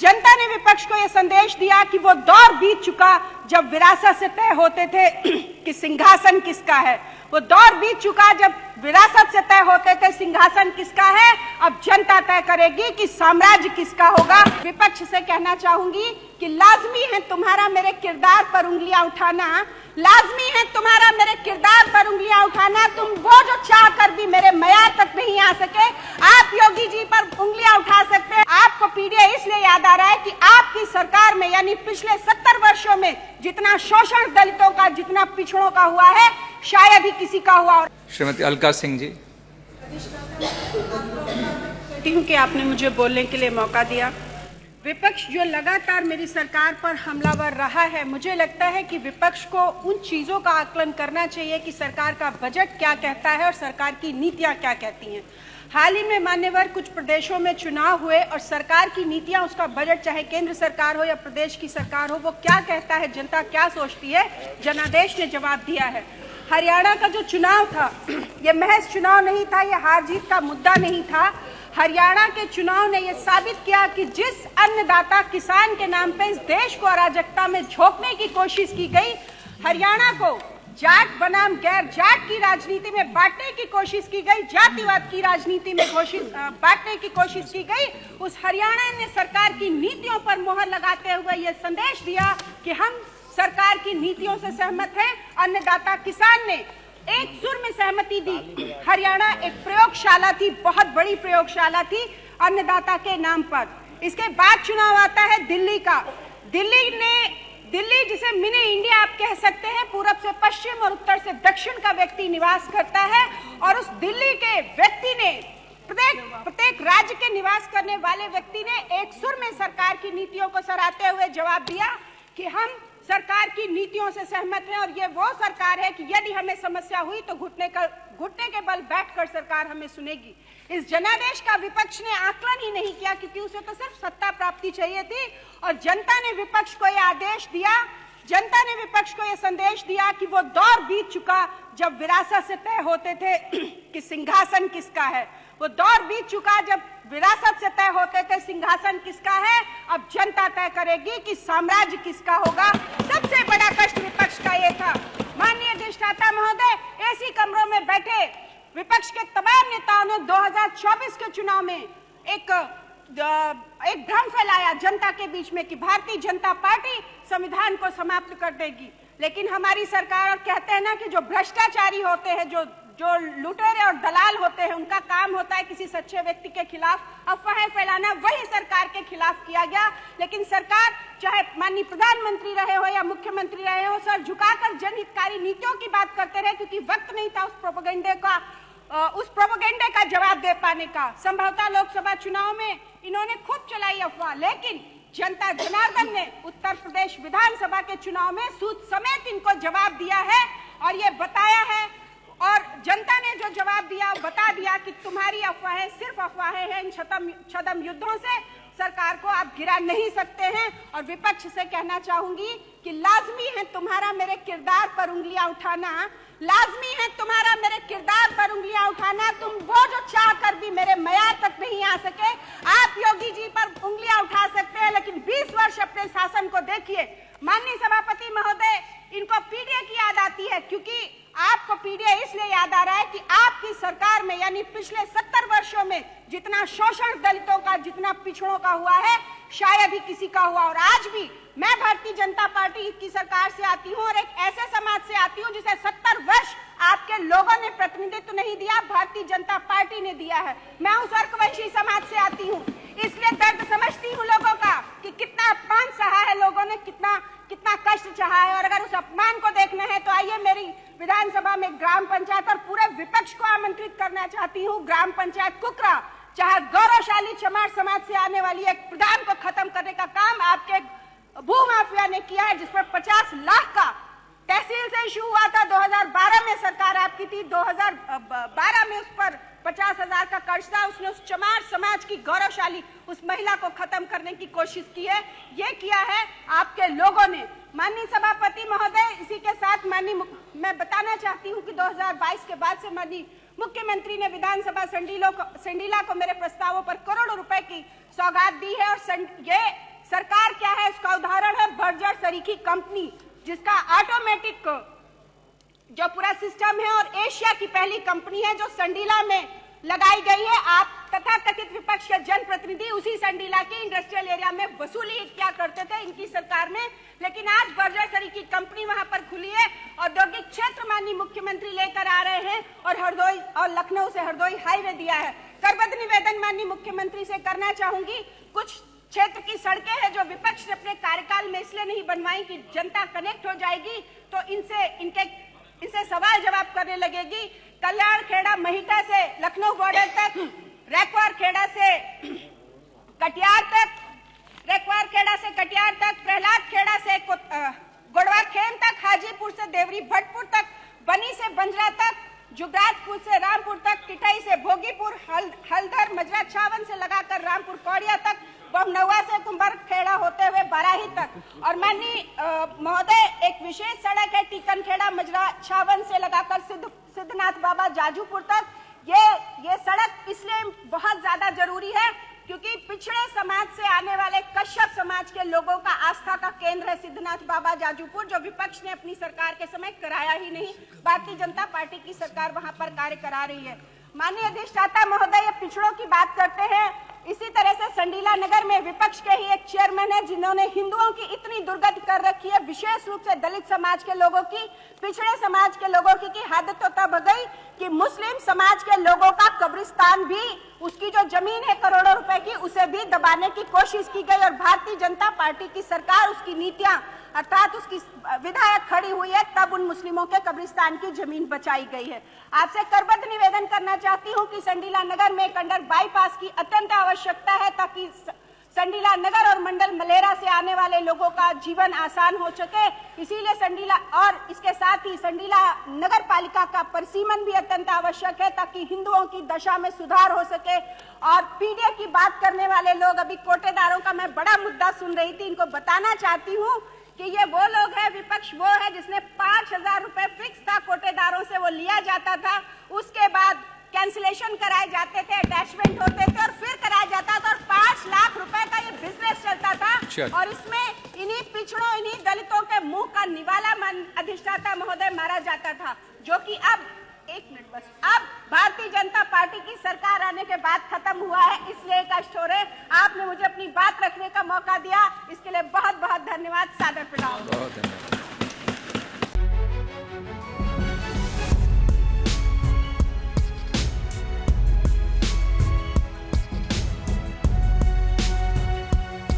जनता ने विपक्ष को यह संदेश दिया कि वो दौर बीत चुका जब विरासत से तय होते थे कि सिंहासन किसका है। वो दौर बीत चुका जब विरासत से तय होते थे सिंहासन किसका है। अब जनता तय करेगी कि साम्राज्य किसका होगा। विपक्ष से कहना चाहूंगी कि लाजमी है तुम्हारा मेरे किरदार पर उंगलियां उठाना, लाजमी है तुम्हारा मेरे किरदार पर उंगलियां उठाना। तुम वो जो चाह कर भी मेरे मयार तक नहीं आ सके, आप योगी जी पर उंगलियां उठा सकते हैं। आपको पीडीए इसलिए याद आ रहा है कि आपकी सरकार में यानी पिछले 70 वर्षों में जितना शोषण दलितों का, जितना पिछड़ों का हुआ है, शायद ही किसी का हुआ। श्रीमती अलका सिंह जी, कि आपने मुझे बोलने के लिए मौका दिया। विपक्ष जो लगातार मेरी सरकार पर हमलावर रहा है, मुझे लगता है कि विपक्ष को उन चीज़ों का आकलन करना चाहिए कि सरकार का बजट क्या कहता है और सरकार की नीतियां क्या कहती हैं। हाल ही में मान्यवर कुछ प्रदेशों में चुनाव हुए और सरकार की नीतियां, उसका बजट चाहे केंद्र सरकार हो या प्रदेश की सरकार हो, वो क्या कहता है, जनता क्या सोचती है, जनादेश ने जवाब दिया है। हरियाणा का जो चुनाव था, ये महज चुनाव नहीं था, ये हार जीत का मुद्दा नहीं था। हरियाणा के चुनाव ने यह साबित किया कि जिस अन्नदाता किसान के नाम पे इस देश को अराजकता में झोंकने की कोशिश की गई, हरियाणा को जाट बनाम गैर जाट की राजनीति में बांटने की कोशिश की गई, जातिवाद की राजनीति में बांटने की कोशिश की गई, उस हरियाणा ने सरकार की नीतियों पर मोहर लगाते हुए यह संदेश दिया कि हम सरकार की नीतियों से सहमत हैं। अन्नदाता किसान ने एक सुर में सहमति दी। हरियाणा एक प्रयोगशाला थी, बहुत बड़ी प्रयोगशाला थी अन्नदाता के नाम पर। इसके बाद चुनाव आता है दिल्ली का। दिल्ली जिसे मिनी इंडिया आप कह सकते हैं, पूरब से पश्चिम और उत्तर से दक्षिण का व्यक्ति निवास करता है, और उस दिल्ली के व्यक्ति ने, प्रत्येक राज्य के निवास करने वाले व्यक्ति ने एक सुर में सरकार की नीतियों को सराहते हुए जवाब दिया कि हम सरकार की नीतियों से सहमत हैं और ये वो सरकार है कि यदि हमें समस्या हुई तो घुटने के बल बैठकर सरकार हमें सुनेगी। इस जनादेश का विपक्ष ने आकलन ही नहीं किया, क्योंकि उसे तो सिर्फ सत्ता प्राप्ति चाहिए थी। और जनता ने विपक्ष को यह आदेश दिया, जनता ने विपक्ष को यह संदेश दिया कि वो दौर बीत चुका जब विरासत से तय होते थे कि सिंहासन किसका है। वो दौर बीत चुका जब विरासत से तय होते थे सिंहासन किसका है। अब जनता तय करेगी कि साम्राज्य किसका होगा। सबसे बड़ा कष्ट विपक्ष का ये था। माननीय अधिष्ठाता महोदय, एसी कमरों में बैठे विपक्ष के तमाम नेताओं ने 2024 के चुनाव में एक भ्रम फैलाया जनता के बीच में कि भारतीय जनता पार्टी संविधान को समाप्त कर देगी। लेकिन हमारी सरकार, और कहते हैं ना कि जो भ्रष्टाचारी होते हैं, जो लुटेरे और दलाल होते हैं, उनका काम होता है किसी सच्चे व्यक्ति के खिलाफ अफवाहें फैलाना। वही सरकार के खिलाफ किया गया। लेकिन सरकार, चाहे माननीय प्रधानमंत्री रहे हो या मुख्यमंत्री रहे हो, सर झुकाकर जनहितकारी नीतियों की बात करते रहे, क्योंकि वक्त नहीं था उस प्रोपेगेंडे का जवाब दे पाने का। संभवतः लोकसभा चुनाव में इन्होंने खूब चलाई अफवाह, लेकिन जनता जनार्दन ने उत्तर प्रदेश विधानसभा के चुनाव में सूद समेत इनको जवाब दिया है और ये बताया है। और जनता ने जो जवाब दिया, बता दिया कि तुम्हारी अफवाहें सिर्फ अफवाहें हैं। इन छद्म युद्धों से सरकार को आप गिरा नहीं सकते हैं। और विपक्ष से कहना चाहूंगी कि लाजमी है तुम्हारा मेरे किरदार पर उंगलियां उठाना, लाजमी है तुम्हारा मेरे किरदार पर उंगलियां उठाना। तुम वो जो चाह कर भी मेरे मयार तक नहीं आ सके, आप योगी जी पर उंगलियां उठा सकते हैं, लेकिन 20 वर्ष अपने शासन को देखिए। माननीय सभापति महोदय, इनको पीडीए की याद आती है, क्योंकि आपको पीडीए इसलिए याद आ रहा है कि आपकी सरकार में यानी पिछले 70 वर्षों में जितना शोषण दलितों का, जितना पिछड़ों का हुआ है, शायद ही किसी का हुआ। और आज भी मैं भारतीय जनता पार्टी की सरकार से आती हूँ और एक ऐसे समाज से आती हूँ जिसे 70 वर्ष आपके लोगों ने प्रतिनिधित्व नहीं दिया, भारतीय जनता पार्टी ने दिया है। मैं उस अर्कवंशी समाज से आती हूँ, इसलिए दर्द समझती हूँ लोगों का कि कितना अपमान सहा है लोगों ने, कितना कष्ट चाहा है। और अगर उस अपमान को देखना है तो आइए, मेरी विधानसभा में ग्राम पंचायत, और पूरे विपक्ष को आमंत्रित करना चाहती हूँ, ग्राम पंचायत कुकरा, चाहे गौरवशाली चमार समाज से आने वाली एक प्रधान को खत्म करने का काम आपके भूमाफिया ने किया है, जिस पर 50 लाख का तहसील से इशू हुआ था। 2012 में सरकार आपकी थी, 2012 में उस पर 50,000 का कर्ज था। उसने उस चमार समाज की गौरवशाली उस महिला को खत्म करने की कोशिश की है। ये किया है आपके लोगों ने। माननीय सभापति महोदय, इसी के साथ मैं बताना चाहती हूँ कि 2022 के बाद से माननीय मुख्यमंत्री ने विधानसभा संडीला को मेरे प्रस्तावों पर करोड़ों रुपए की सौगात दी है। और ये तरीके की कंपनी जिसका ऑटोमेटिक जो पूरा सिस्टम है और एशिया की पहली कंपनी है जो संडीला में लगाई गई है। आप तथाकथित विपक्ष के जनप्रतिनिधि उसी संडीला के इंडस्ट्रियल एरिया में वसूली क्या करते थे इनकी सरकार में, लेकिन आज बर्जर तरीके की कंपनी वहां पर खुली है। औद्योगिक क्षेत्र माननीय मुख्यमंत्री लेकर आ रहे हैं और हरदोई और लखनऊ से हरदोई हाईवे दिया है। करबद्ध निवेदन माननीय मुख्यमंत्री से करना चाहूंगी, कुछ क्षेत्र की सड़कें हैं जो विपक्ष ने अपने कार्यकाल में इसलिए नहीं बनवाई कि जनता कनेक्ट हो जाएगी तो इनसे सवाल जवाब करने लगेगी। कल्याण खेड़ा महिटा से लखनऊ बॉर्डर तक, रैकवार खेड़ा से कटियार तक, रैकवार खेड़ा से कटियार तक, प्रहलाद खेड़ा से गोड़वा खेम तक, हाजीपुर से देवरी भटपुर तक, बनी से बंजरा तक, जुगराजपुर से रामपुर तक, टिटई से भोगीपुर, हल्दर मजरा छावन से लगाकर रामपुर कौड़िया तक, बमनवा से कुंभर खेड़ा होते हुए बाराही तक। और माननीय महोदय एक विशेष सड़क है टीकन खेड़ा मजरा छावन से लगाकर सिद्धनाथ बाबा जाजूपुर तक। ये सड़क इसलिए बहुत ज्यादा जरूरी है क्योंकि पिछड़े समाज से आने वाले कश्यप समाज के लोगों का आस्था का केंद्र है सिद्धनाथ बाबा जाजूपुर, जो विपक्ष ने अपनी सरकार के समय कराया ही नहीं, भारतीय जनता पार्टी की सरकार वहां पर कार्य करा रही है। माननीय अधिष्ठाता महोदय पिछड़ों की बात करते हैं, इसी तरह से संडीला नगर में विपक्ष के ही एक चेयरमैन है जिन्होंने हिंदुओं की इतनी दुर्गति कर रखी है, विशेष रूप से दलित समाज के लोगों की, पिछड़े समाज के लोगों की हालत तो तब हो गई कि मुस्लिम समाज के लोगों का कब्रिस्तान भी, उसकी जो जमीन है करोड़ों रुपए की, उसे भी दबाने की कोशिश की गई और भारतीय जनता पार्टी की सरकार उसकी नीतियां अर्थात उसकी विधायक खड़ी हुई है, तब उन मुस्लिमों के कब्रिस्तान की जमीन बचाई गई है। आपसे करबद्ध निवेदन करना चाहती हूं कि संडीला नगर में एक अंडर बाईपास की अत्यंत आवश्यकता है ताकि संडीला नगर और मंडल मलेरा से आने वाले लोगों का जीवन आसान हो सके। इसीलिए संडीला और इसके साथ ही संडीला नगर पालिका का परिसीमन भी अत्यंत आवश्यक है ताकि हिंदुओं की दशा में सुधार हो सके। और पीडीए की बात करने वाले लोग, अभी कोटेदारों का मैं बड़ा मुद्दा सुन रही थी, इनको बताना चाहती हूँ कि ये वो लोग हैं, विपक्ष वो है जिसने 5,000 रुपए फिक्स था कोटेदारों से, वो लिया जाता था, उसके बाद कैंसिलेशन कराए जाते थे, अटैचमेंट होते थे और फिर कराया जाता था और 5 लाख रुपए का ये बिजनेस चलता था। और इसमें इन्हीं पिछड़ों, इन्हीं दलितों के मुंह का निवाला अधिष्ठाता महोदय मारा जाता था, जो कि अब एक मिनट बस, अब भारतीय जनता पार्टी की सरकार आने के बाद खत्म हुआ है। इसलिए कष्ट हो रहे, आपने मुझे अपनी बात रखने का मौका दिया, इसके लिए बहुत बहुत धन्यवाद, सादर प्रणाम।